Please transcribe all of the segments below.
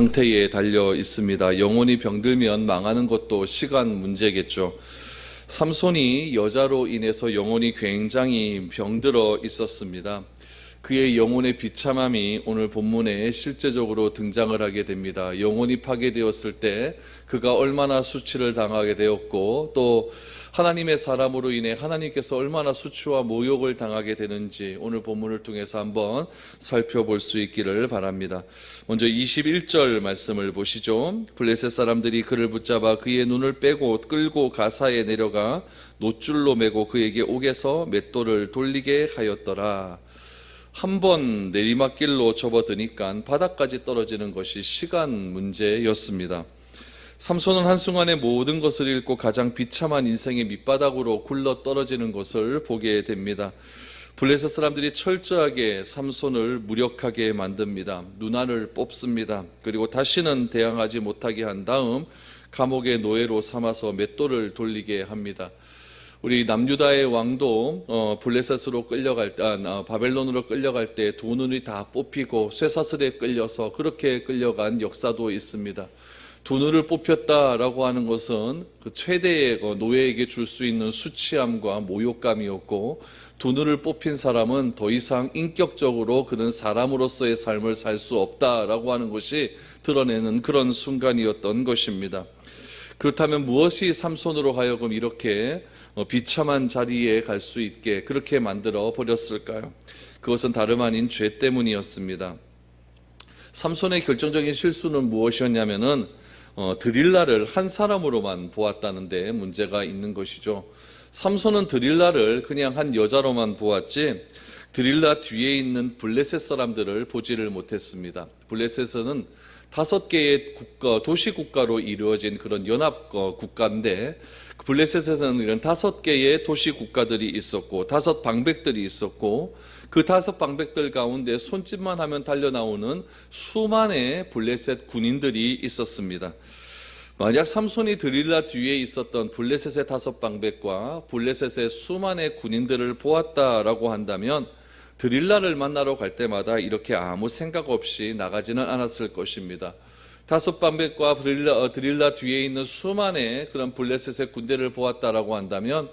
상태에 달려 있습니다. 영혼이 병들면 망하는 것도 시간 문제겠죠. 삼손이 여자로 인해서 영혼이 굉장히 병들어 있었습니다. 그의 영혼의 비참함이 오늘 본문에 실제적으로 등장을 하게 됩니다. 영혼이 파괴되었을 때 그가 얼마나 수치를 당하게 되었고, 또 하나님의 사람으로 인해 하나님께서 얼마나 수치와 모욕을 당하게 되는지 오늘 본문을 통해서 한번 살펴볼 수 있기를 바랍니다. 먼저 21절 말씀을 보시죠. 블레셋 사람들이 그를 붙잡아 그의 눈을 빼고 끌고 가사에 내려가 놋줄로 매고 그에게 옥에서 맷돌을 돌리게 하였더라. 한 번 내리막길로 접어드니까 바닥까지 떨어지는 것이 시간 문제였습니다. 삼손은 한순간에 모든 것을 잃고 가장 비참한 인생의 밑바닥으로 굴러 떨어지는 것을 보게 됩니다. 블레셋 사람들이 철저하게 삼손을 무력하게 만듭니다. 눈알을 뽑습니다. 그리고 다시는 대항하지 못하게 한 다음 감옥의 노예로 삼아서 맷돌을 돌리게 합니다. 우리 남유다의 왕도 블레셋으로 바벨론으로 끌려갈 때 두 눈이 다 뽑히고 쇠사슬에 끌려서 그렇게 끌려간 역사도 있습니다. 두 눈을 뽑혔다라고 하는 것은 그 최대의 노예에게 줄 수 있는 수치함과 모욕감이었고, 두 눈을 뽑힌 사람은 더 이상 인격적으로 그는 사람으로서의 삶을 살 수 없다라고 하는 것이 드러내는 그런 순간이었던 것입니다. 그렇다면 무엇이 삼손으로 하여금 이렇게 비참한 자리에 갈 수 있게 그렇게 만들어 버렸을까요? 그것은 다름 아닌 죄 때문이었습니다. 삼손의 결정적인 실수는 무엇이었냐면은 드릴라를 한 사람으로만 보았다는 데 문제가 있는 것이죠. 삼손은 드릴라를 그냥 한 여자로만 보았지 드릴라 뒤에 있는 블레셋 사람들을 보지를 못했습니다. 블레셋은 5개의 도시 국가로 이루어진 그런 연합 국가인데, 블레셋에서는 이런 5개의 도시 국가들이 있었고 5 방백들이 있었고, 그 5 방백들 가운데 손짓만 하면 달려나오는 수만의 블레셋 군인들이 있었습니다. 만약 삼손이 드릴라 뒤에 있었던 블레셋의 5 방백과 블레셋의 수만의 군인들을 보았다라고 한다면 드릴라를 만나러 갈 때마다 이렇게 아무 생각 없이 나가지는 않았을 것입니다. 5 방백과 드릴라 뒤에 있는 수만의 그런 블레셋의 군대를 보았다라고 한다면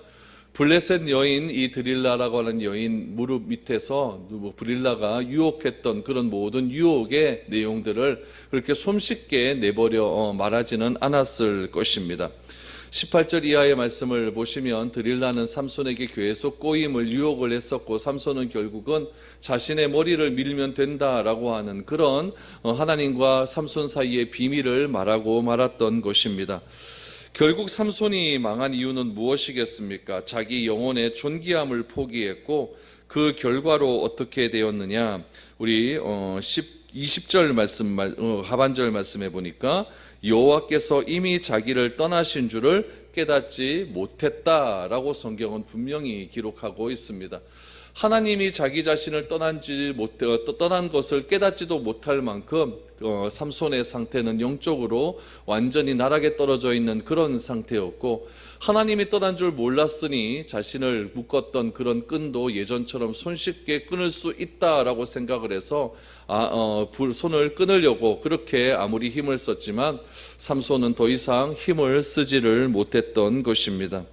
블레셋 여인, 이 드릴라라고 하는 여인 무릎 밑에서 드릴라가 유혹했던 그런 모든 유혹의 내용들을 그렇게 손쉽게 내버려 말하지는 않았을 것입니다. 18절 이하의 말씀을 보시면 드릴라는 삼손에게 계속 꼬임을 유혹을 했었고, 삼손은 결국은 자신의 머리를 밀면 된다라고 하는 그런 하나님과 삼손 사이의 비밀을 말하고 말았던 것입니다. 결국 삼손이 망한 이유는 무엇이겠습니까? 자기 영혼의 존귀함을 포기했고, 그 결과로 어떻게 되었느냐? 우리 20절 말씀 하반절 말씀해 보니까 여호와께서 이미 자기를 떠나신 줄을 깨닫지 못했다라고 성경은 분명히 기록하고 있습니다. 하나님이 자기 자신을 떠난 것을 깨닫지도 못할 만큼 삼손의 상태는 영적으로 완전히 나락에 떨어져 있는 그런 상태였고, 하나님이 떠난 줄 몰랐으니 자신을 묶었던 그런 끈도 예전처럼 손쉽게 끊을 수 있다라고 생각을 해서 손을 끊으려고 그렇게 아무리 힘을 썼지만 삼손은 더 이상 힘을 쓰지를 못했던 것입니다.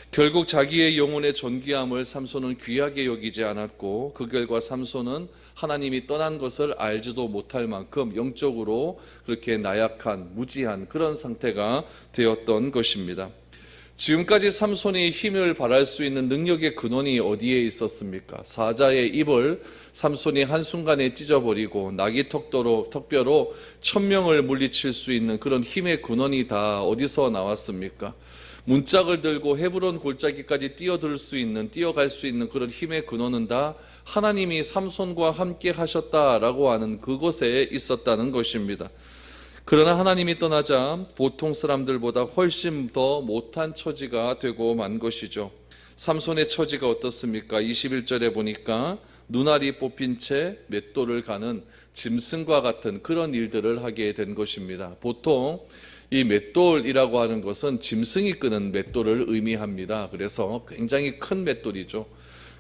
결국 자기의 영혼의 존귀함을 삼손은 귀하게 여기지 않았고, 그 결과 삼손은 하나님이 떠난 것을 알지도 못할 만큼 영적으로 그렇게 나약한 무지한 그런 상태가 되었던 것입니다. 지금까지 삼손이 힘을 발할 수 있는 능력의 근원이 어디에 있었습니까? 사자의 입을 삼손이 한순간에 찢어버리고 나귀 턱뼈로 1000명을 물리칠 수 있는 그런 힘의 근원이 다 어디서 나왔습니까? 문짝을 들고 헤브론 골짜기까지 뛰어갈 수 있는 그런 힘의 근원은 다 하나님이 삼손과 함께 하셨다라고 하는 그곳에 있었다는 것입니다. 그러나 하나님이 떠나자 보통 사람들보다 훨씬 더 못한 처지가 되고 만 것이죠. 삼손의 처지가 어떻습니까? 21절에 보니까 눈알이 뽑힌 채 맷돌을 가는 짐승과 같은 그런 일들을 하게 된 것입니다. 보통 이 맷돌이라고 하는 것은 짐승이 끄는 맷돌을 의미합니다. 그래서 굉장히 큰 맷돌이죠.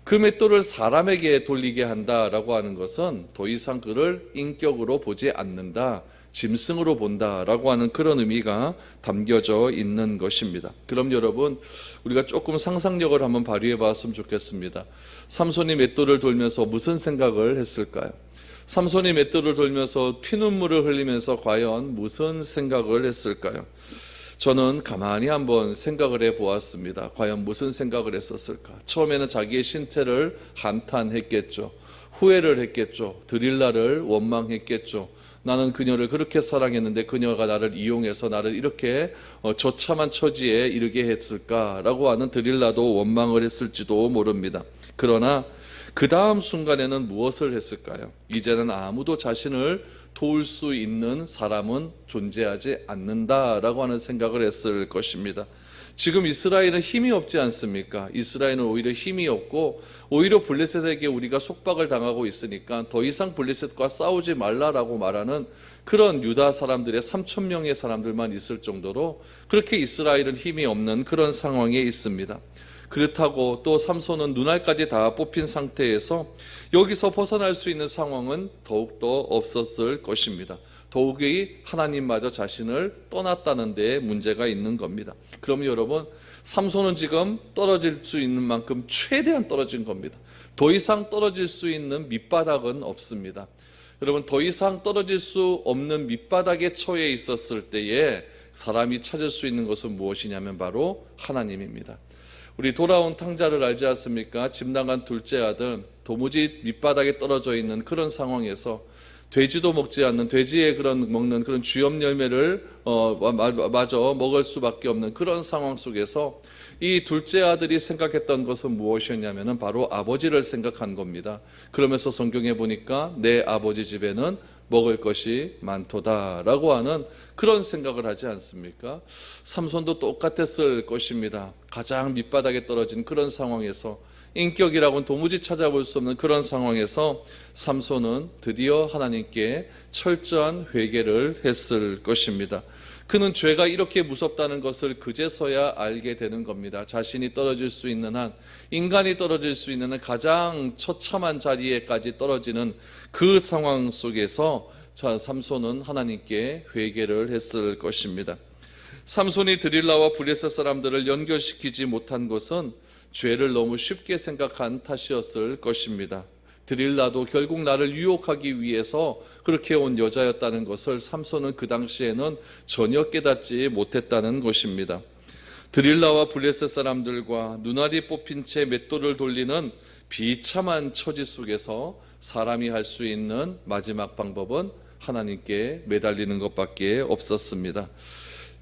그 맷돌을 사람에게 돌리게 한다라고 하는 것은 더 이상 그를 인격으로 보지 않는다, 짐승으로 본다라고 하는 그런 의미가 담겨져 있는 것입니다. 그럼 여러분, 우리가 조금 상상력을 한번 발휘해 봤으면 좋겠습니다. 삼손이 맷돌을 돌면서 무슨 생각을 했을까요? 삼손이 맷돌을 돌면서 피눈물을 흘리면서 과연 무슨 생각을 했을까요? 저는 가만히 한번 생각을 해 보았습니다. 과연 무슨 생각을 했었을까? 처음에는 자기의 신태를 한탄했겠죠. 후회를 했겠죠. 드릴라를 원망했겠죠. 나는 그녀를 그렇게 사랑했는데 그녀가 나를 이용해서 나를 이렇게 처참한 처지에 이르게 했을까라고 하는 드릴라도 원망을 했을지도 모릅니다. 그러나 그 다음 순간에는 무엇을 했을까요? 이제는 아무도 자신을 도울 수 있는 사람은 존재하지 않는다라고 하는 생각을 했을 것입니다. 지금 이스라엘은 힘이 없지 않습니까? 이스라엘은 오히려 힘이 없고 오히려 블레셋에게 우리가 속박을 당하고 있으니까 더 이상 블레셋과 싸우지 말라라고 말하는 그런 유다 사람들의 3천 명의 사람들만 있을 정도로 그렇게 이스라엘은 힘이 없는 그런 상황에 있습니다. 그렇다고 또 삼손은 눈알까지 다 뽑힌 상태에서 여기서 벗어날 수 있는 상황은 더욱더 없었을 것입니다. 더욱이 하나님마저 자신을 떠났다는 데에 문제가 있는 겁니다. 그럼 여러분, 삼손은 지금 떨어질 수 있는 만큼 최대한 떨어진 겁니다. 더 이상 떨어질 수 있는 밑바닥은 없습니다. 여러분, 더 이상 떨어질 수 없는 밑바닥에 처해 있었을 때에 사람이 찾을 수 있는 것은 무엇이냐면 바로 하나님입니다. 우리 돌아온 탕자를 알지 않습니까? 집 나간 둘째 아들, 도무지 밑바닥에 떨어져 있는 그런 상황에서 돼지도 먹지 않는, 돼지의 먹는 그런 쥐염 열매를 마저 먹을 수밖에 없는 그런 상황 속에서 이 둘째 아들이 생각했던 것은 무엇이었냐면 바로 아버지를 생각한 겁니다. 그러면서 성경에 보니까 내 아버지 집에는 먹을 것이 많도다라고 하는 그런 생각을 하지 않습니까? 삼손도 똑같았을 것입니다. 가장 밑바닥에 떨어진 그런 상황에서 인격이라고는 도무지 찾아볼 수 없는 그런 상황에서 삼손은 드디어 하나님께 철저한 회개를 했을 것입니다. 그는 죄가 이렇게 무섭다는 것을 그제서야 알게 되는 겁니다. 자신이 떨어질 수 있는 한, 인간이 떨어질 수 있는 한 가장 처참한 자리에까지 떨어지는 그 상황 속에서 삼손은 하나님께 회개를 했을 것입니다. 삼손이 드릴라와 블레셋 사람들을 연결시키지 못한 것은 죄를 너무 쉽게 생각한 탓이었을 것입니다. 드릴라도 결국 나를 유혹하기 위해서 그렇게 온 여자였다는 것을 삼손은 그 당시에는 전혀 깨닫지 못했다는 것입니다. 드릴라와 블레셋 사람들과 눈알이 뽑힌 채 맷돌을 돌리는 비참한 처지 속에서 사람이 할 수 있는 마지막 방법은 하나님께 매달리는 것밖에 없었습니다.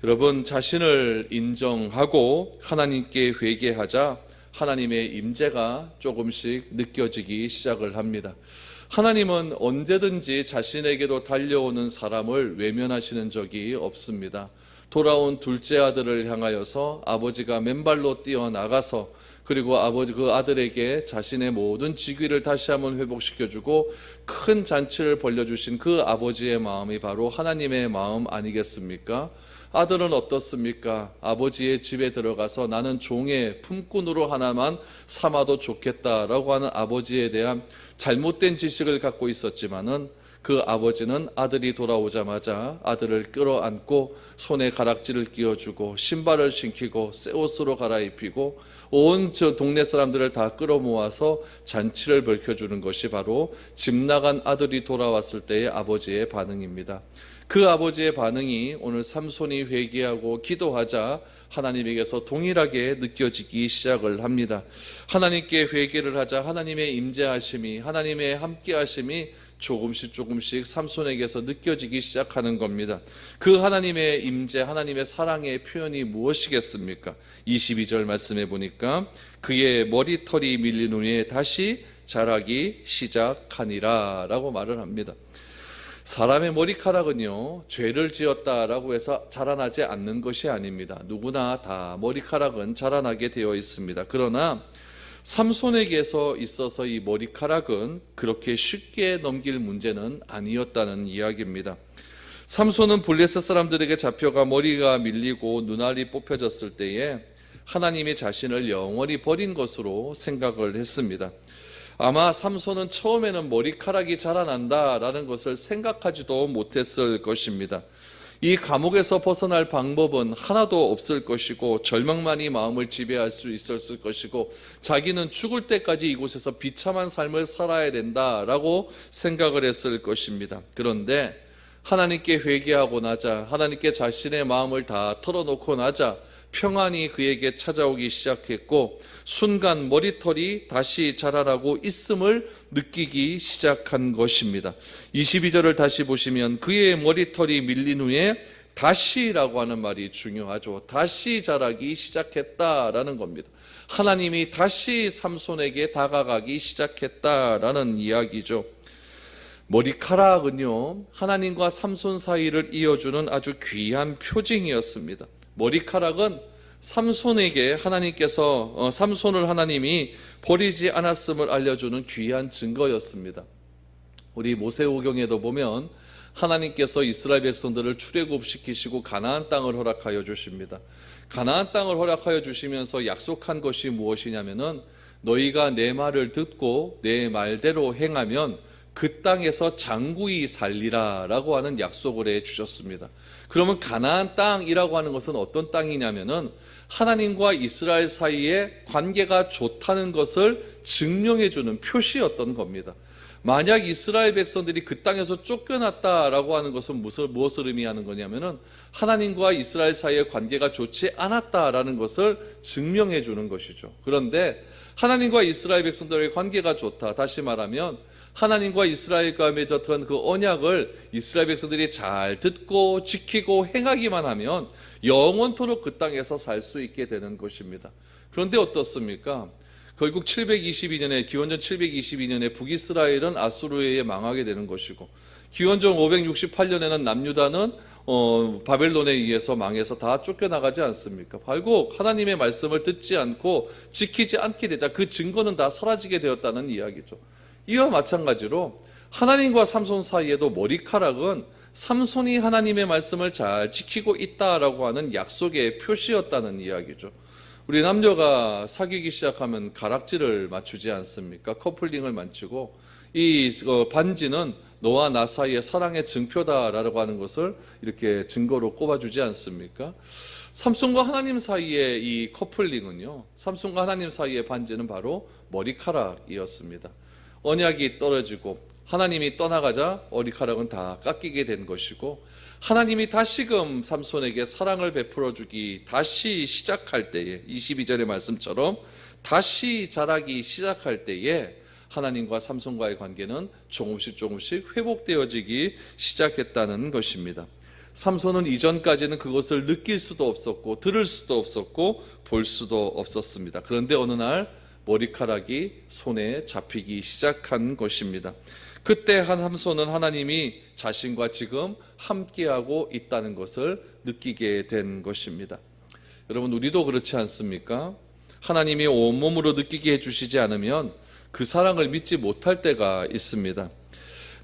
여러분, 자신을 인정하고 하나님께 회개하자 하나님의 임재가 조금씩 느껴지기 시작을 합니다. 하나님은 언제든지 자신에게로 달려오는 사람을 외면하시는 적이 없습니다. 돌아온 둘째 아들을 향하여서 아버지가 맨발로 뛰어나가서 그리고 그 아들에게 자신의 모든 직위를 다시 한번 회복시켜주고 큰 잔치를 벌려주신 그 아버지의 마음이 바로 하나님의 마음 아니겠습니까? 아들은 어떻습니까? 아버지의 집에 들어가서 나는 종의 품꾼으로 하나만 삼아도 좋겠다라고 하는 아버지에 대한 잘못된 지식을 갖고 있었지만은 그 아버지는 아들이 돌아오자마자 아들을 끌어안고 손에 가락지를 끼워주고 신발을 신기고 새 옷으로 갈아입히고 온 저 동네 사람들을 다 끌어모아서 잔치를 벌켜주는 것이 바로 집 나간 아들이 돌아왔을 때의 아버지의 반응입니다. 그 아버지의 반응이 오늘 삼손이 회개하고 기도하자 하나님에게서 동일하게 느껴지기 시작을 합니다. 하나님께 회개를 하자 하나님의 임재하심이, 하나님의 함께하심이 조금씩 삼손에게서 느껴지기 시작하는 겁니다. 그 하나님의 임재, 하나님의 사랑의 표현이 무엇이겠습니까? 22절 말씀해 보니까 그의 머리털이 밀린 후에 다시 자라기 시작하니라 라고 말을 합니다. 사람의 머리카락은요, 죄를 지었다라고 해서 자라나지 않는 것이 아닙니다. 누구나 다 머리카락은 자라나게 되어 있습니다. 그러나 삼손에게서 있어서 이 머리카락은 그렇게 쉽게 넘길 문제는 아니었다는 이야기입니다. 삼손은 블레셋 사람들에게 잡혀가 머리가 밀리고 눈알이 뽑혀졌을 때에 하나님이 자신을 영원히 버린 것으로 생각을 했습니다. 아마 삼손은 처음에는 머리카락이 자라난다라는 것을 생각하지도 못했을 것입니다. 이 감옥에서 벗어날 방법은 하나도 없을 것이고 절망만이 마음을 지배할 수 있었을 것이고 자기는 죽을 때까지 이곳에서 비참한 삶을 살아야 된다라고 생각을 했을 것입니다. 그런데 하나님께 회개하고 나자, 하나님께 자신의 마음을 다 털어놓고 나자 평안이 그에게 찾아오기 시작했고 순간 머리털이 다시 자라나고 있음을 느끼기 시작한 것입니다. 22절을 다시 보시면 그의 머리털이 밀린 후에 다시라고 하는 말이 중요하죠. 다시 자라기 시작했다라는 겁니다. 하나님이 다시 삼손에게 다가가기 시작했다라는 이야기죠. 머리카락은요, 하나님과 삼손 사이를 이어주는 아주 귀한 표징이었습니다. 머리카락은 삼손에게 하나님께서 삼손을 하나님이 버리지 않았음을 알려주는 귀한 증거였습니다. 우리 모세오경에도 보면 하나님께서 이스라엘 백성들을 출애굽시키시고 가나안 땅을 허락하여 주십니다. 가나안 땅을 허락하여 주시면서 약속한 것이 무엇이냐면은 너희가 내 말을 듣고 내 말대로 행하면 그 땅에서 장구히 살리라 라고 하는 약속을 해 주셨습니다. 그러면 가나안 땅이라고 하는 것은 어떤 땅이냐면은 하나님과 이스라엘 사이에 관계가 좋다는 것을 증명해 주는 표시였던 겁니다. 만약 이스라엘 백성들이 그 땅에서 쫓겨났다라고 하는 것은 무엇을 의미하는 거냐면은 하나님과 이스라엘 사이의 관계가 좋지 않았다라는 것을 증명해 주는 것이죠. 그런데 하나님과 이스라엘 백성들의 관계가 좋다. 다시 말하면 하나님과 이스라엘과 맺었던 그 언약을 이스라엘 백성들이 잘 듣고 지키고 행하기만 하면 영원토록 그 땅에서 살 수 있게 되는 것입니다. 그런데 어떻습니까? 결국 722년에 기원전 722년에 북이스라엘은 아수르에 의해 망하게 되는 것이고 기원전 568년에는 남유다는 바벨론에 의해서 망해서 다 쫓겨나가지 않습니까? 결국 하나님의 말씀을 듣지 않고 지키지 않게 되자 그 증거는 다 사라지게 되었다는 이야기죠. 이와 마찬가지로 하나님과 삼손 사이에도 머리카락은 삼손이 하나님의 말씀을 잘 지키고 있다라고 하는 약속의 표시였다는 이야기죠. 우리 남녀가 사귀기 시작하면 가락지를 맞추지 않습니까? 커플링을 맞추고 이 반지는 너와 나 사이의 사랑의 증표다라고 하는 것을 이렇게 증거로 꼽아주지 않습니까? 삼손과 하나님 사이의 이 커플링은요, 삼손과 하나님 사이의 반지는 바로 머리카락이었습니다. 언약이 떨어지고 하나님이 떠나가자 머리카락은 다 깎이게 된 것이고 하나님이 다시금 삼손에게 사랑을 베풀어 주기 다시 시작할 때에 22절의 말씀처럼 다시 자라기 시작할 때에 하나님과 삼손과의 관계는 조금씩 회복되어지기 시작했다는 것입니다. 삼손은 이전까지는 그것을 느낄 수도 없었고 들을 수도 없었고 볼 수도 없었습니다. 그런데 어느 날 머리카락이 손에 잡히기 시작한 것입니다. 그때 삼손은 하나님이 자신과 지금 함께하고 있다는 것을 느끼게 된 것입니다. 여러분, 우리도 그렇지 않습니까? 하나님이 온몸으로 느끼게 해주시지 않으면 그 사랑을 믿지 못할 때가 있습니다.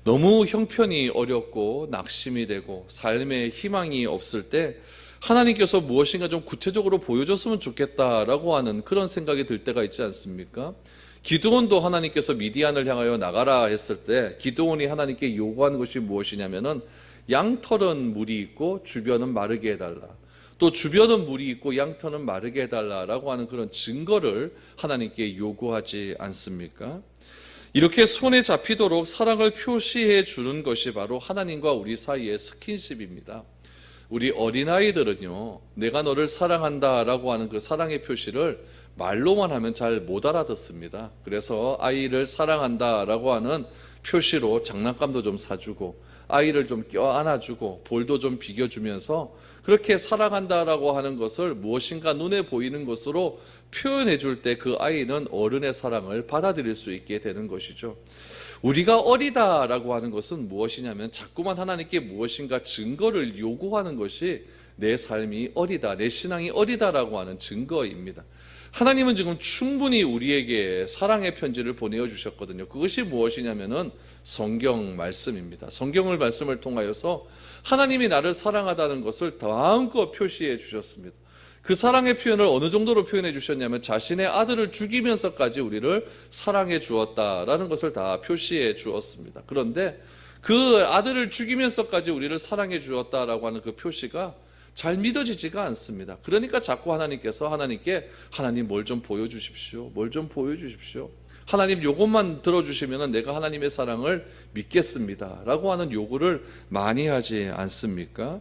너무 형편이 어렵고 낙심이 되고 삶에 희망이 없을 때 하나님께서 무엇인가 좀 구체적으로 보여줬으면 좋겠다라고 하는 그런 생각이 들 때가 있지 않습니까? 기드온도 하나님께서 미디안을 향하여 나가라 했을 때 기드온이 하나님께 요구한 것이 무엇이냐면은 양털은 물이 있고 주변은 마르게 해달라, 또 주변은 물이 있고 양털은 마르게 해달라라고 하는 그런 증거를 하나님께 요구하지 않습니까? 이렇게 손에 잡히도록 사랑을 표시해 주는 것이 바로 하나님과 우리 사이의 스킨십입니다. 우리 어린아이들은요, 내가 너를 사랑한다라고 하는 그 사랑의 표시를 말로만 하면 잘 못 알아듣습니다. 그래서 아이를 사랑한다라고 하는 표시로 장난감도 좀 사주고 아이를 좀 껴안아주고 볼도 좀 비겨주면서 그렇게 사랑한다라고 하는 것을 무엇인가 눈에 보이는 것으로 표현해 줄 때 그 아이는 어른의 사랑을 받아들일 수 있게 되는 것이죠. 우리가 어리다라고 하는 것은 무엇이냐면 자꾸만 하나님께 무엇인가 증거를 요구하는 것이 내 삶이 어리다, 내 신앙이 어리다라고 하는 증거입니다. 하나님은 지금 충분히 우리에게 사랑의 편지를 보내어 주셨거든요. 그것이 무엇이냐면은 성경 말씀입니다. 성경을 말씀을 통하여서 하나님이 나를 사랑하다는 것을 마음껏 표시해 주셨습니다. 그 사랑의 표현을 어느 정도로 표현해 주셨냐면 자신의 아들을 죽이면서까지 우리를 사랑해 주었다라는 것을 다 표시해 주었습니다. 그런데 그 아들을 죽이면서까지 우리를 사랑해 주었다라고 하는 그 표시가 잘 믿어지지가 않습니다. 그러니까 자꾸 하나님께 하나님 뭘 좀 보여주십시오. 뭘 좀 보여주십시오. 하나님 요것만 들어주시면 내가 하나님의 사랑을 믿겠습니다 라고 하는 요구를 많이 하지 않습니까?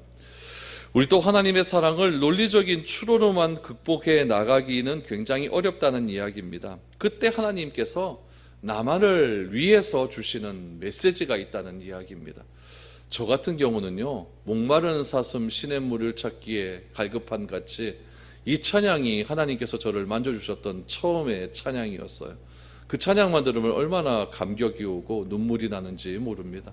우리 또 하나님의 사랑을 논리적인 추론으로만 극복해 나가기는 굉장히 어렵다는 이야기입니다. 그때 하나님께서 나만을 위해서 주시는 메시지가 있다는 이야기입니다. 저 같은 경우는요, 목마른 사슴 시냇물을 찾기에 갈급한 같이 이 찬양이 하나님께서 저를 만져주셨던 처음의 찬양이었어요. 그 찬양만 들으면 얼마나 감격이 오고 눈물이 나는지 모릅니다.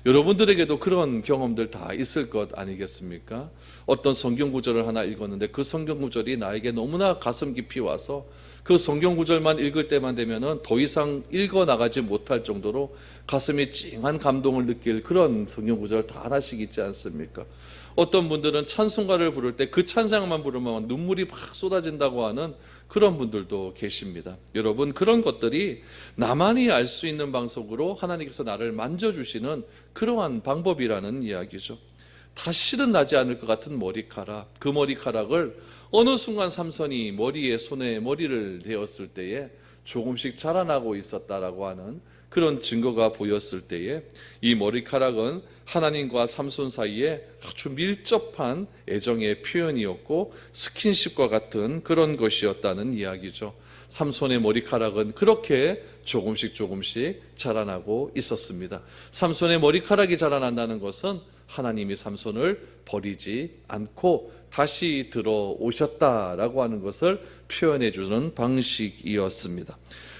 여러분들에게도 그런 경험들 다 있을 것 아니겠습니까? 어떤 성경 구절을 하나 읽었는데 그 성경 구절이 나에게 너무나 가슴 깊이 와서 그 성경 구절만 읽을 때만 되면은 더 이상 읽어 나가지 못할 정도로 가슴이 찡한 감동을 느낄 그런 성경 구절 다 하나씩 있지 않습니까? 어떤 분들은 찬송가를 부를 때 그 찬양만 부르면 눈물이 막 쏟아진다고 하는 그런 분들도 계십니다. 여러분, 그런 것들이 나만이 알 수 있는 방식으로 하나님께서 나를 만져주시는 그러한 방법이라는 이야기죠. 다시는 나지 않을 것 같은 머리카락, 그 머리카락을 어느 순간 삼손이 머리에 손에 머리를 대었을 때에 조금씩 자라나고 있었다라고 하는 그런 증거가 보였을 때에 이 머리카락은 하나님과 삼손 사이에 아주 밀접한 애정의 표현이었고 스킨십과 같은 그런 것이었다는 이야기죠. 삼손의 머리카락은 그렇게 조금씩 자라나고 있었습니다. 삼손의 머리카락이 자라난다는 것은 하나님이 삼손을 버리지 않고 다시 들어오셨다라고 하는 것을 표현해 주는 방식이었습니다.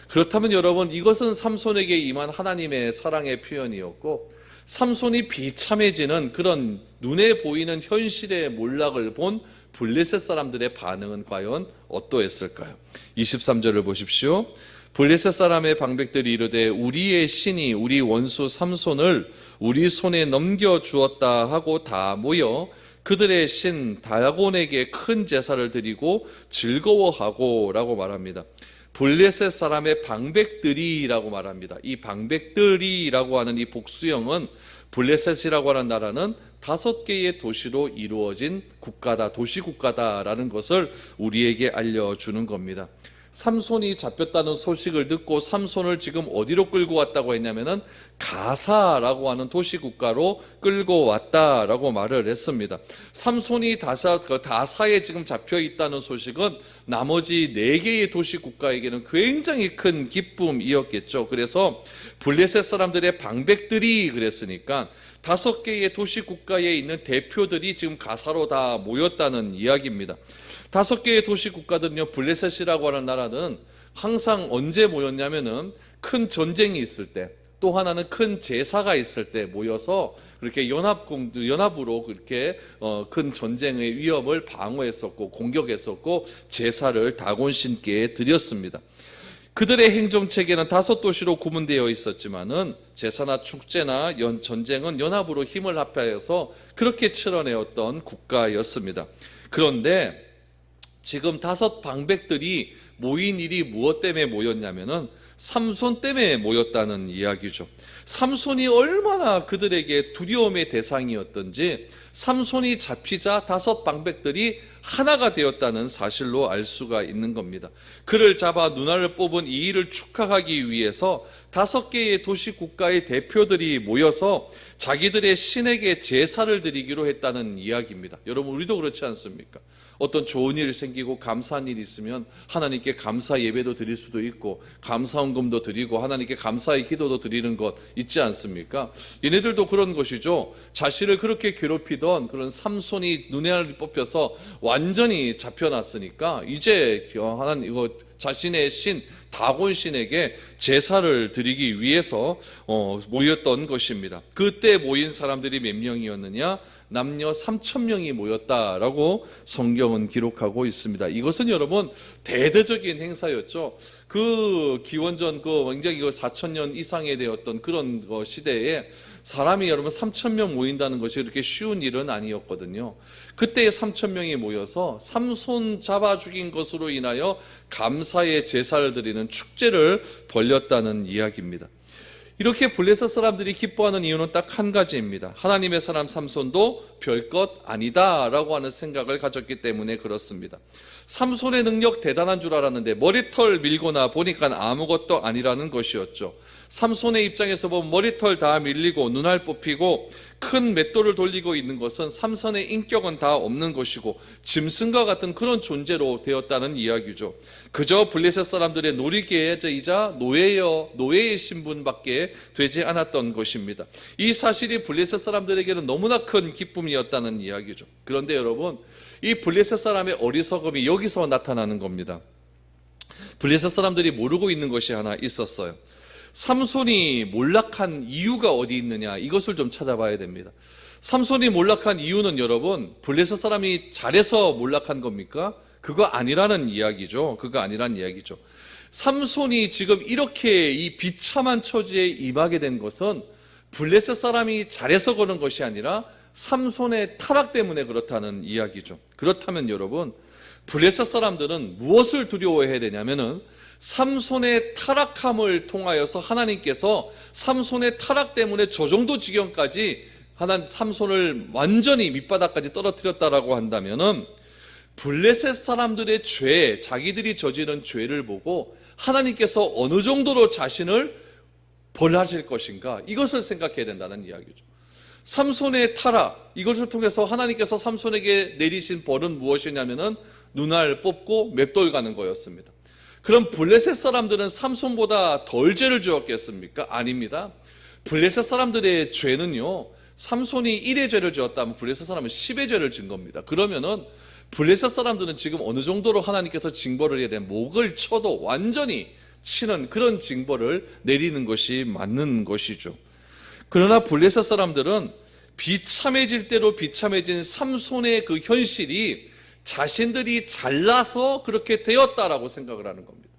그렇다면 여러분, 이것은 삼손에게 임한 하나님의 사랑의 표현이었고 삼손이 비참해지는 그런 눈에 보이는 현실의 몰락을 본 블레셋 사람들의 반응은 과연 어떠했을까요? 23절을 보십시오. 블레셋 사람의 방백들이 이르되 우리의 신이 우리 원수 삼손을 우리 손에 넘겨주었다 하고 다 모여 그들의 신 다곤에게 큰 제사를 드리고 즐거워하고 라고 말합니다. 블레셋 사람의 방백들이라고 말합니다. 이 방백들이라고 하는 이 복수형은 블레셋이라고 하는 나라는 5개의 도시로 이루어진 국가다, 도시국가다라는 것을 우리에게 알려주는 겁니다. 삼손이 잡혔다는 소식을 듣고 삼손을 지금 어디로 끌고 왔다고 했냐면은 가사라고 하는 도시국가로 끌고 왔다라고 말을 했습니다. 삼손이 다사에 지금 잡혀 있다는 소식은 나머지 4개의 도시국가에게는 굉장히 큰 기쁨이었겠죠. 그래서 블레셋 사람들의 방백들이 그랬으니까 5개의 도시국가에 있는 대표들이 지금 가사로 다 모였다는 이야기입니다. 5개의 도시 국가들은요, 블레셋이라고 하는 나라는 항상 언제 모였냐면은 큰 전쟁이 있을 때, 또 하나는 큰 제사가 있을 때 모여서 그렇게 연합으로 그렇게 큰 전쟁의 위협을 방어했었고 공격했었고 제사를 다곤신께 드렸습니다. 그들의 행정체계는 5도시로 구분되어 있었지만은 제사나 축제나 전쟁은 연합으로 힘을 합하여서 그렇게 치러내었던 국가였습니다. 그런데 지금 5 방백들이 모인 일이 무엇 때문에 모였냐면은 삼손 때문에 모였다는 이야기죠. 삼손이 얼마나 그들에게 두려움의 대상이었던지 삼손이 잡히자 5 방백들이 하나가 되었다는 사실로 알 수가 있는 겁니다. 그를 잡아 누나를 뽑은 이 일을 축하하기 위해서 5개의 도시 국가의 대표들이 모여서 자기들의 신에게 제사를 드리기로 했다는 이야기입니다. 여러분, 우리도 그렇지 않습니까? 어떤 좋은 일이 생기고 감사한 일이 있으면 하나님께 감사 예배도 드릴 수도 있고 감사헌금도 드리고 하나님께 감사의 기도도 드리는 것 있지 않습니까? 얘네들도 그런 것이죠. 자신을 그렇게 괴롭히던 그런 삼손이 눈에 뽑혀서 완전히 잡혀놨으니까 이제 하나님 이거 자신의 신 다곤신에게 제사를 드리기 위해서 모였던 것입니다. 그때 모인 사람들이 몇 명이었느냐? 남녀 3,000명이 모였다라고 성경은 기록하고 있습니다. 이것은 여러분 대대적인 행사였죠. 그 기원전 굉장히 4,000년 이상에 되었던 그런 시대에 사람이 여러분 3,000명 모인다는 것이 그렇게 쉬운 일은 아니었거든요. 그때 3,000명이 모여서 삼손 잡아 죽인 것으로 인하여 감사의 제사를 드리는 축제를 벌였다는 이야기입니다. 이렇게 블레셋 사람들이 기뻐하는 이유는 딱 한 가지입니다. 하나님의 사람 삼손도 별것 아니다 라고 하는 생각을 가졌기 때문에 그렇습니다. 삼손의 능력 대단한 줄 알았는데 머리털 밀거나 보니까 아무것도 아니라는 것이었죠. 삼손의 입장에서 보면 머리털 다 밀리고 눈알 뽑히고 큰 맷돌을 돌리고 있는 것은 삼손의 인격은 다 없는 것이고 짐승과 같은 그런 존재로 되었다는 이야기죠. 그저 블레셋 사람들의 놀이개이자 노예의 신분밖에 되지 않았던 것입니다. 이 사실이 블레셋 사람들에게는 너무나 큰 기쁨이었다는 이야기죠. 그런데 여러분, 이 블레셋 사람의 어리석음이 여기서 나타나는 겁니다. 블레셋 사람들이 모르고 있는 것이 하나 있었어요. 삼손이 몰락한 이유가 어디 있느냐, 이것을 좀 찾아봐야 됩니다. 삼손이 몰락한 이유는 여러분, 블레셋 사람이 잘해서 몰락한 겁니까? 그거 아니라는 이야기죠. 삼손이 지금 이렇게 이 비참한 처지에 임하게 된 것은 블레셋 사람이 잘해서 그런 것이 아니라 삼손의 타락 때문에 그렇다는 이야기죠. 그렇다면 여러분, 블레셋 사람들은 무엇을 두려워해야 되냐면은 삼손의 타락함을 통하여서 하나님께서 삼손의 타락 때문에 저 정도 지경까지 삼손을 완전히 밑바닥까지 떨어뜨렸다라고 한다면은 블레셋 사람들의 죄, 자기들이 저지른 죄를 보고 하나님께서 어느 정도로 자신을 벌하실 것인가, 이것을 생각해야 된다는 이야기죠. 삼손의 타락, 이것을 통해서 하나님께서 삼손에게 내리신 벌은 무엇이냐면은 눈알 뽑고 맷돌 가는 거였습니다. 그럼 블레셋 사람들은 삼손보다 덜 죄를 지었겠습니까? 아닙니다. 블레셋 사람들의 죄는요, 삼손이 1의 죄를 지었다면 블레셋 사람은 10의 죄를 진 겁니다. 그러면은 블레셋 사람들은 지금 어느 정도로 하나님께서 징벌을 해야 되는, 목을 쳐도 완전히 치는 그런 징벌을 내리는 것이 맞는 것이죠. 그러나 블레셋 사람들은 비참해질 대로 비참해진 삼손의 그 현실이 자신들이 잘나서 그렇게 되었다라고 생각을 하는 겁니다.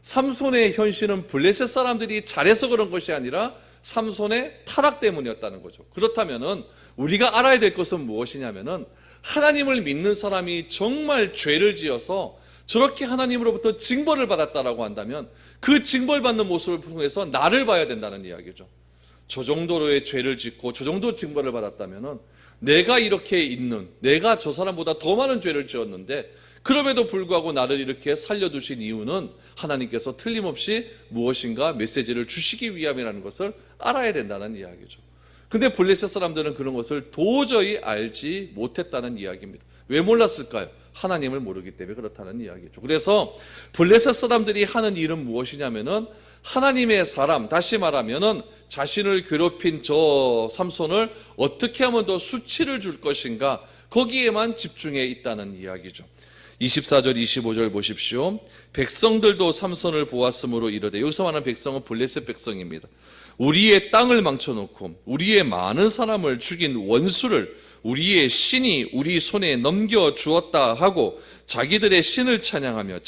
삼손의 현실은 블레셋 사람들이 잘해서 그런 것이 아니라 삼손의 타락 때문이었다는 거죠. 그렇다면은 우리가 알아야 될 것은 무엇이냐면은 하나님을 믿는 사람이 정말 죄를 지어서 저렇게 하나님으로부터 징벌을 받았다라고 한다면 그 징벌받는 모습을 통해서 나를 봐야 된다는 이야기죠. 저 정도로의 죄를 짓고 저 정도 징벌을 받았다면은 내가 이렇게 있는, 내가 저 사람보다 더 많은 죄를 지었는데 그럼에도 불구하고 나를 이렇게 살려두신 이유는 하나님께서 틀림없이 무엇인가 메시지를 주시기 위함이라는 것을 알아야 된다는 이야기죠. 근데 블레셋 사람들은 그런 것을 도저히 알지 못했다는 이야기입니다. 왜 몰랐을까요? 하나님을 모르기 때문에 그렇다는 이야기죠. 그래서 블레셋 사람들이 하는 일은 무엇이냐면은 하나님의 사람, 다시 말하면은 자신을 괴롭힌 저 삼손을 어떻게 하면 더 수치를 줄 것인가, 거기에만 집중해 있다는 이야기죠. 24절 25절 보십시오. 백성들도 삼손을 보았으므로 이르되, 여기서 말하는 백성은 블레셋 백성입니다. 우리의 땅을 망쳐놓고 우리의 많은 사람을 죽인 원수를 우리의 신이 우리 손에 넘겨주었다 하고 자기들의 신을 찬양하며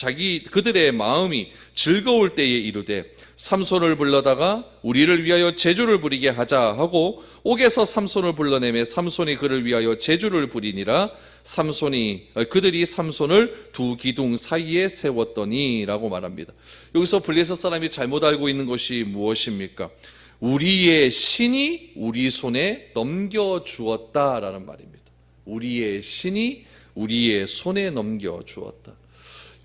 그들의 마음이 즐거울 때에 이르되, 삼손을 불러다가 우리를 위하여 제주를 부리게 하자 하고 옥에서 삼손을 불러내매 삼손이 그를 위하여 제주를 부리니라. 그들이 삼손을 두 기둥 사이에 세웠더니 라고 말합니다. 여기서 블레셋 사람이 잘못 알고 있는 것이 무엇입니까? 우리의 신이 우리 손에 넘겨주었다라는 말입니다. 우리의 신이 우리의 손에 넘겨주었다.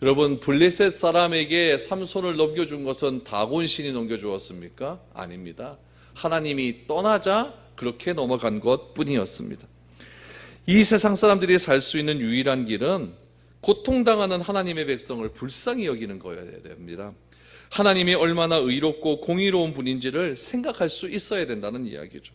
여러분, 블레셋 사람에게 삼손을 넘겨준 것은 다곤 신이 넘겨주었습니까? 아닙니다. 하나님이 떠나자 그렇게 넘어간 것 뿐이었습니다. 이 세상 사람들이 살 수 있는 유일한 길은 고통당하는 하나님의 백성을 불쌍히 여기는 거여야 됩니다. 하나님이 얼마나 의롭고 공의로운 분인지를 생각할 수 있어야 된다는 이야기죠.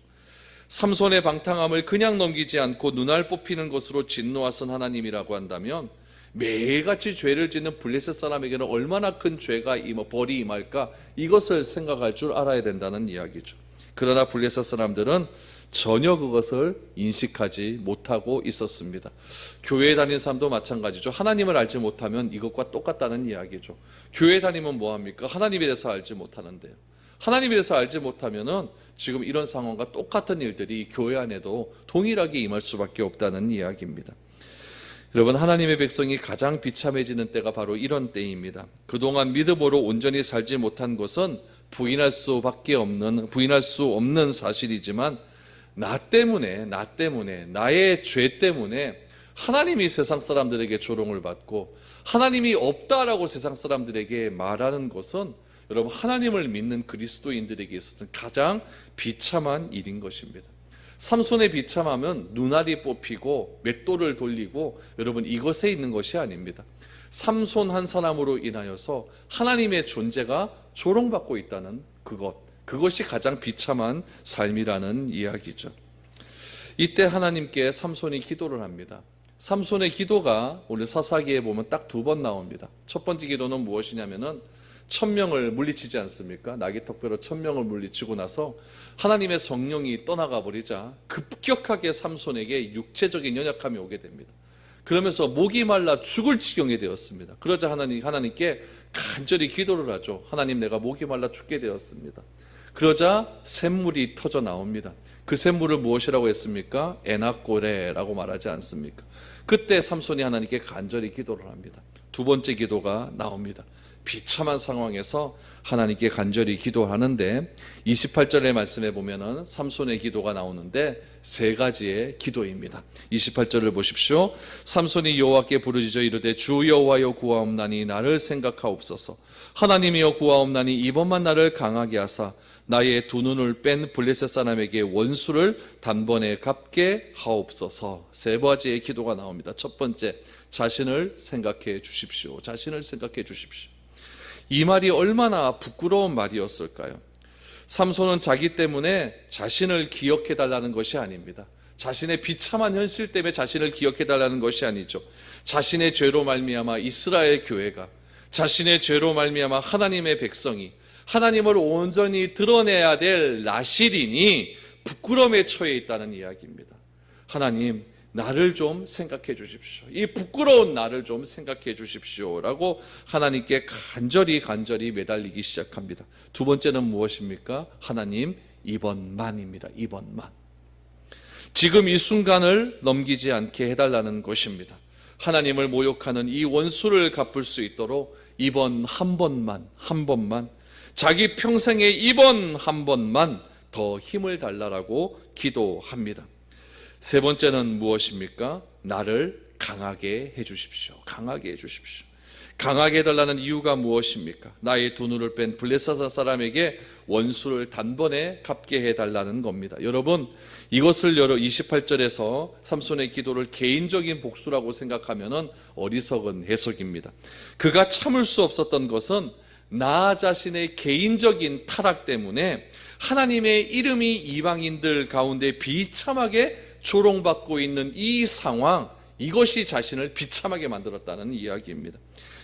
삼손의 방탕함을 그냥 넘기지 않고 눈알 뽑히는 것으로 진노하신 하나님이라고 한다면 매일같이 죄를 짓는 블레셋 사람에게는 얼마나 큰 죄가 벌이 임할까, 이것을 생각할 줄 알아야 된다는 이야기죠. 그러나 블레셋 사람들은 전혀 그것을 인식하지 못하고 있었습니다. 교회에 다니는 사람도 마찬가지죠. 하나님을 알지 못하면 이것과 똑같다는 이야기죠. 교회 다니면 뭐합니까? 하나님에 대해서 알지 못하는데요. 하나님에 대해서 알지 못하면은 지금 이런 상황과 똑같은 일들이 교회 안에도 동일하게 임할 수밖에 없다는 이야기입니다. 여러분, 하나님의 백성이 가장 비참해지는 때가 바로 이런 때입니다. 그동안 믿음으로 온전히 살지 못한 것은 부인할 수 없는 사실이지만 나 때문에 나의 죄 때문에 하나님이 세상 사람들에게 조롱을 받고 하나님이 없다라고 세상 사람들에게 말하는 것은 여러분, 하나님을 믿는 그리스도인들에게 있어서는 가장 비참한 일인 것입니다. 삼손의 비참함은 눈알이 뽑히고 맷돌을 돌리고 여러분, 이것에 있는 것이 아닙니다. 삼손 한 사람으로 인하여서 하나님의 존재가 조롱받고 있다는 그것이 가장 비참한 삶이라는 이야기죠. 이때 하나님께 삼손이 기도를 합니다. 삼손의 기도가 오늘 사사기에 보면 딱 2번 나옵니다. 첫 번째 기도는 무엇이냐면은 1000명을 물리치지 않습니까? 나귀턱뼈로 1000명을 물리치고 나서 하나님의 성령이 떠나가 버리자 급격하게 삼손에게 육체적인 연약함이 오게 됩니다. 그러면서 목이 말라 죽을 지경이 되었습니다. 그러자 하나님께 간절히 기도를 하죠. 하나님, 내가 목이 말라 죽게 되었습니다. 그러자 샘물이 터져 나옵니다. 그 샘물을 무엇이라고 했습니까? 에낙고레라고 말하지 않습니까? 그때 삼손이 하나님께 간절히 기도를 합니다. 2번째 기도가 나옵니다. 비참한 상황에서 하나님께 간절히 기도하는데 28절의 말씀에 보면은 삼손의 기도가 나오는데 3가지의 기도입니다. 28절을 보십시오. 삼손이 여호와께 부르짖어 이르되 주 여호와여 구하옵나니 나를 생각하옵소서. 하나님이여 구하옵나니 이번만 나를 강하게 하사 나의 2 눈을 뺀 블레셋 사람에게 원수를 단번에 갚게 하옵소서. 3가지의 기도가 나옵니다. 첫 번째, 자신을 생각해 주십시오. 자신을 생각해 주십시오. 이 말이 얼마나 부끄러운 말이었을까요? 삼손은 자기 때문에 자신을 기억해 달라는 것이 아닙니다. 자신의 비참한 현실 때문에 자신을 기억해 달라는 것이 아니죠. 자신의 죄로 말미암아 이스라엘 교회가, 자신의 죄로 말미암아 하나님의 백성이 하나님을 온전히 드러내야 될 나실인이 부끄러움에 처해 있다는 이야기입니다. 하나님, 나를 좀 생각해 주십시오. 이 부끄러운 나를 좀 생각해 주십시오 라고 하나님께 간절히 매달리기 시작합니다. 2번째는 무엇입니까? 하나님, 이번만입니다. 이번만. 지금 이 순간을 넘기지 않게 해달라는 것입니다. 하나님을 모욕하는 이 원수를 갚을 수 있도록 이번 한 번만 자기 평생에 이번 한 번만 더 힘을 달라라고 기도합니다. 3번째는 무엇입니까? 나를 강하게 해주십시오. 강하게 해주십시오. 강하게 해달라는 이유가 무엇입니까? 나의 2 눈을 뺀 블레셋 사람에게 원수를 단번에 갚게 해달라는 겁니다. 여러분, 이것을 28절에서 삼손의 기도를 개인적인 복수라고 생각하면 어리석은 해석입니다. 그가 참을 수 없었던 것은 나 자신의 개인적인 타락 때문에 하나님의 이름이 이방인들 가운데 비참하게 조롱받고 있는 이 상황, 이것이 자신을 비참하게 만들었다는 이야기입니다.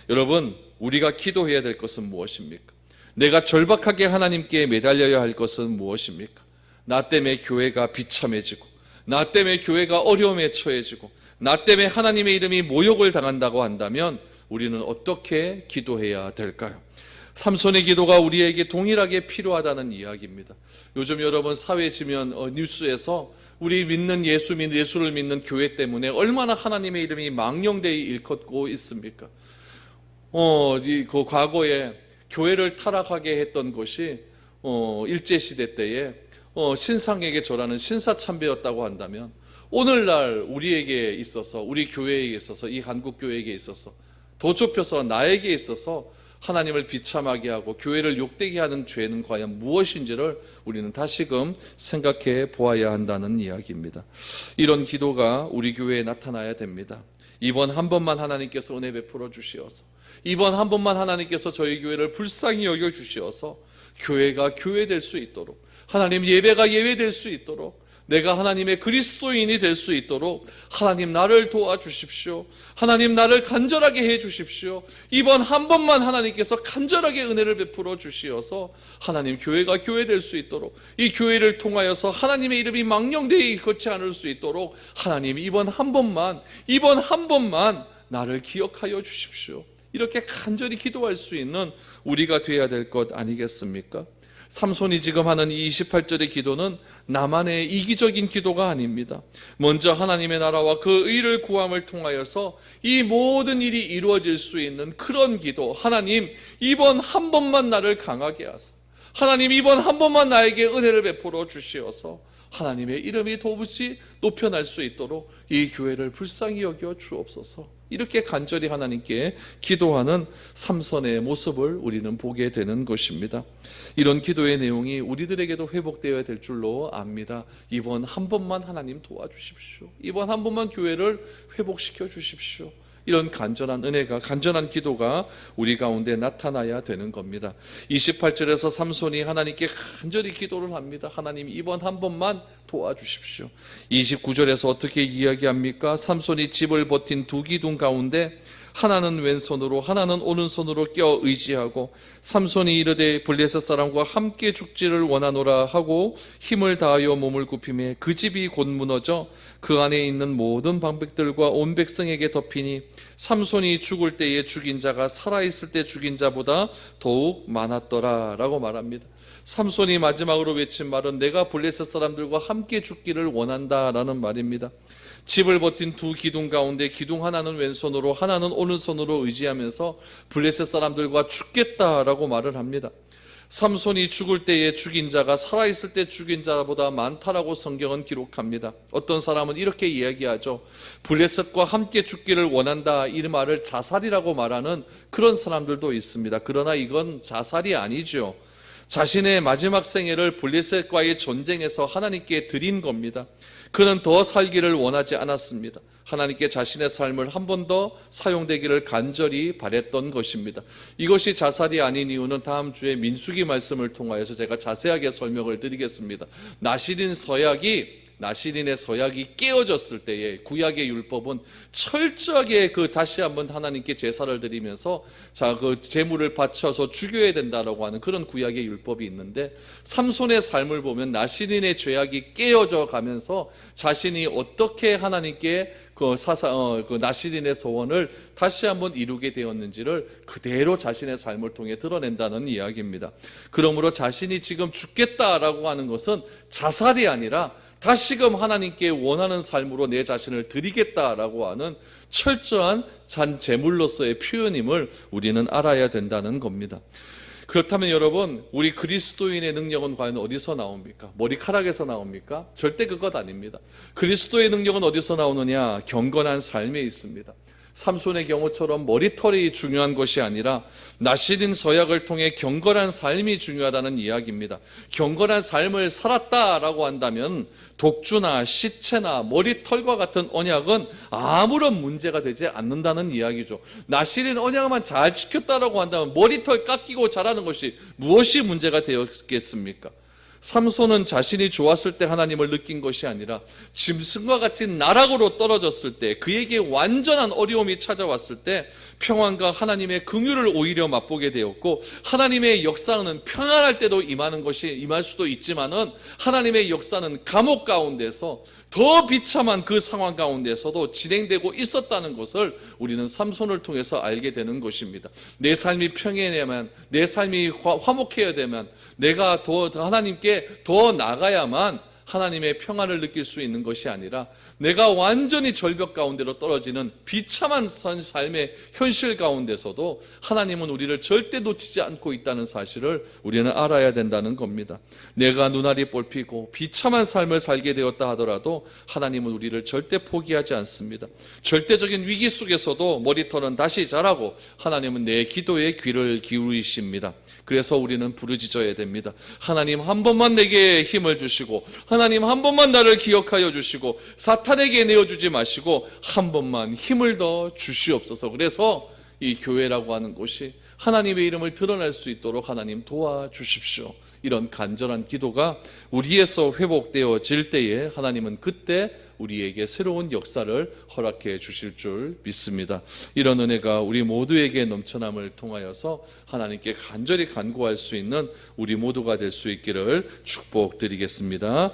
여러분, 우리가 기도해야 될 것은 무엇입니까? 내가 절박하게 하나님께 매달려야 할 것은 무엇입니까? 나 때문에 교회가 비참해지고, 나 때문에 교회가 어려움에 처해지고, 나 때문에 하나님의 이름이 모욕을 당한다고 한다면 우리는 어떻게 기도해야 될까요? 삼손의 기도가 우리에게 동일하게 필요하다는 이야기입니다. 요즘 여러분 사회 지면 뉴스에서 우리 믿는 예수를 믿는 교회 때문에 얼마나 하나님의 이름이 망령되이 일컫고 있습니까? 그 과거에 교회를 타락하게 했던 것이 일제시대 때에 신상에게 절하는 신사참배였다고 한다면 오늘날 우리에게 있어서, 우리 교회에 있어서, 이 한국교회에게 있어서, 더 좁혀서 나에게 있어서 하나님을 비참하게 하고 교회를 욕되게 하는 죄는 과연 무엇인지를 우리는 다시금 생각해 보아야 한다는 이야기입니다. 이런 기도가 우리 교회에 나타나야 됩니다. 이번 한 번만 하나님께서 은혜 베풀어 주시어서, 이번 한 번만 하나님께서 저희 교회를 불쌍히 여겨 주시어서 교회가 교회될 수 있도록, 하나님 예배가 예배될 수 있도록, 내가 하나님의 그리스도인이 될 수 있도록 하나님 나를 도와주십시오. 하나님 나를 간절하게 해주십시오. 이번 한 번만 하나님께서 간절하게 은혜를 베풀어 주시어서 하나님 교회가 교회될 수 있도록, 이 교회를 통하여서 하나님의 이름이 망령되이 일컫지 않을 수 있도록 하나님 이번 한 번만 나를 기억하여 주십시오. 이렇게 간절히 기도할 수 있는 우리가 되어야 될 것 아니겠습니까? 삼손이 지금 하는 이 28절의 기도는 나만의 이기적인 기도가 아닙니다. 먼저 하나님의 나라와 그 의를 구함을 통하여서 이 모든 일이 이루어질 수 있는 그런 기도. 하나님, 이번 한 번만 나를 강하게 하사, 하나님, 이번 한 번만 나에게 은혜를 베풀어 주시어서 하나님의 이름이 도무지 높여날 수 있도록 이 교회를 불쌍히 여겨 주옵소서. 이렇게 간절히 하나님께 기도하는 삼손의 모습을 우리는 보게 되는 것입니다. 이런 기도의 내용이 우리들에게도 회복되어야 될 줄로 압니다. 이번 한 번만 하나님 도와주십시오. 이번 한 번만 교회를 회복시켜 주십시오. 이런 간절한 은혜가, 간절한 기도가 우리 가운데 나타나야 되는 겁니다. 28절에서 삼손이 하나님께 간절히 기도를 합니다. 하나님, 이번 한 번만 도와주십시오. 29절에서 어떻게 이야기합니까? 삼손이 집을 버틴 두 기둥 가운데 하나는 왼손으로 하나는 오른손으로 껴 의지하고 삼손이 이르되 블레셋 사람과 함께 죽지를 원하노라 하고 힘을 다하여 몸을 굽히매 그 집이 곧 무너져 그 안에 있는 모든 방백들과 온 백성에게 덮이니 삼손이 죽을 때에 죽인 자가 살아있을 때 죽인 자보다 더욱 많았더라 라고 말합니다. 삼손이 마지막으로 외친 말은 내가 블레셋 사람들과 함께 죽기를 원한다라는 말입니다. 집을 버틴 두 기둥 가운데 기둥 하나는 왼손으로 하나는 오른손으로 의지하면서 블레셋 사람들과 죽겠다라고 말을 합니다. 삼손이 죽을 때에 죽인 자가 살아있을 때 죽인 자보다 많다라고 성경은 기록합니다. 어떤 사람은 이렇게 이야기하죠. 블레셋과 함께 죽기를 원한다, 이 말을 자살이라고 말하는 그런 사람들도 있습니다. 그러나 이건 자살이 아니죠. 자신의 마지막 생애를 블레셋과의 전쟁에서 하나님께 드린 겁니다. 그는 더 살기를 원하지 않았습니다. 하나님께 자신의 삶을 한 번 더 사용되기를 간절히 바랬던 것입니다. 이것이 자살이 아닌 이유는 다음 주에 민수기 말씀을 통하여서 제가 자세하게 설명을 드리겠습니다. 나시린의 서약이 깨어졌을 때에 구약의 율법은 철저하게 다시 한번 하나님께 제사를 드리면서 그 제물을 바쳐서 죽여야 된다라고 하는 그런 구약의 율법이 있는데, 삼손의 삶을 보면 나시린의 죄악이 깨어져 가면서 자신이 어떻게 하나님께 나시린의 소원을 다시 한번 이루게 되었는지를 그대로 자신의 삶을 통해 드러낸다는 이야기입니다. 그러므로 자신이 지금 죽겠다라고 하는 것은 자살이 아니라 다시금 하나님께 원하는 삶으로 내 자신을 드리겠다라고 하는 철저한 제물로서의 표현임을 우리는 알아야 된다는 겁니다. 그렇다면 여러분, 우리 그리스도인의 능력은 과연 어디서 나옵니까? 머리카락에서 나옵니까? 절대 그것 아닙니다. 그리스도의 능력은 어디서 나오느냐? 경건한 삶에 있습니다. 삼손의 경우처럼 머리털이 중요한 것이 아니라 나시린 서약을 통해 경건한 삶이 중요하다는 이야기입니다. 경건한 삶을 살았다라고 한다면 독주나 시체나 머리털과 같은 언약은 아무런 문제가 되지 않는다는 이야기죠. 나시린 언약만 잘 지켰다라고 한다면 머리털 깎이고 자라는 것이 무엇이 문제가 되었겠습니까? 삼손은 자신이 좋았을 때 하나님을 느낀 것이 아니라 짐승과 같이 나락으로 떨어졌을 때, 그에게 완전한 어려움이 찾아왔을 때 평안과 하나님의 긍휼을 오히려 맛보게 되었고, 하나님의 역사는 평안할 때도 임할 수도 있지만은 하나님의 역사는 감옥 가운데서 더 비참한 그 상황 가운데서도 진행되고 있었다는 것을 우리는 삼손을 통해서 알게 되는 것입니다. 내 삶이 평안해야만, 내 삶이 화목해야 되면 내가 더 하나님께 더 나가야만 하나님의 평안을 느낄 수 있는 것이 아니라 내가 완전히 절벽 가운데로 떨어지는 비참한 삶의 현실 가운데서도 하나님은 우리를 절대 놓치지 않고 있다는 사실을 우리는 알아야 된다는 겁니다. 내가 눈알이 뽑히고 비참한 삶을 살게 되었다 하더라도 하나님은 우리를 절대 포기하지 않습니다. 절대적인 위기 속에서도 머리털은 다시 자라고 하나님은 내 기도에 귀를 기울이십니다. 그래서 우리는 부르짖어야 됩니다. 하나님, 한 번만 내게 힘을 주시고, 하나님, 한 번만 나를 기억하여 주시고, 사탄에게 내어주지 마시고 한 번만 힘을 더 주시옵소서. 그래서 이 교회라고 하는 곳이 하나님의 이름을 드러낼 수 있도록 하나님 도와주십시오. 이런 간절한 기도가 우리에서 회복되어질 때에 하나님은 그때 우리에게 새로운 역사를 허락해 주실 줄 믿습니다. 이런 은혜가 우리 모두에게 넘쳐남을 통하여서 하나님께 간절히 간구할 수 있는 우리 모두가 될 수 있기를 축복드리겠습니다.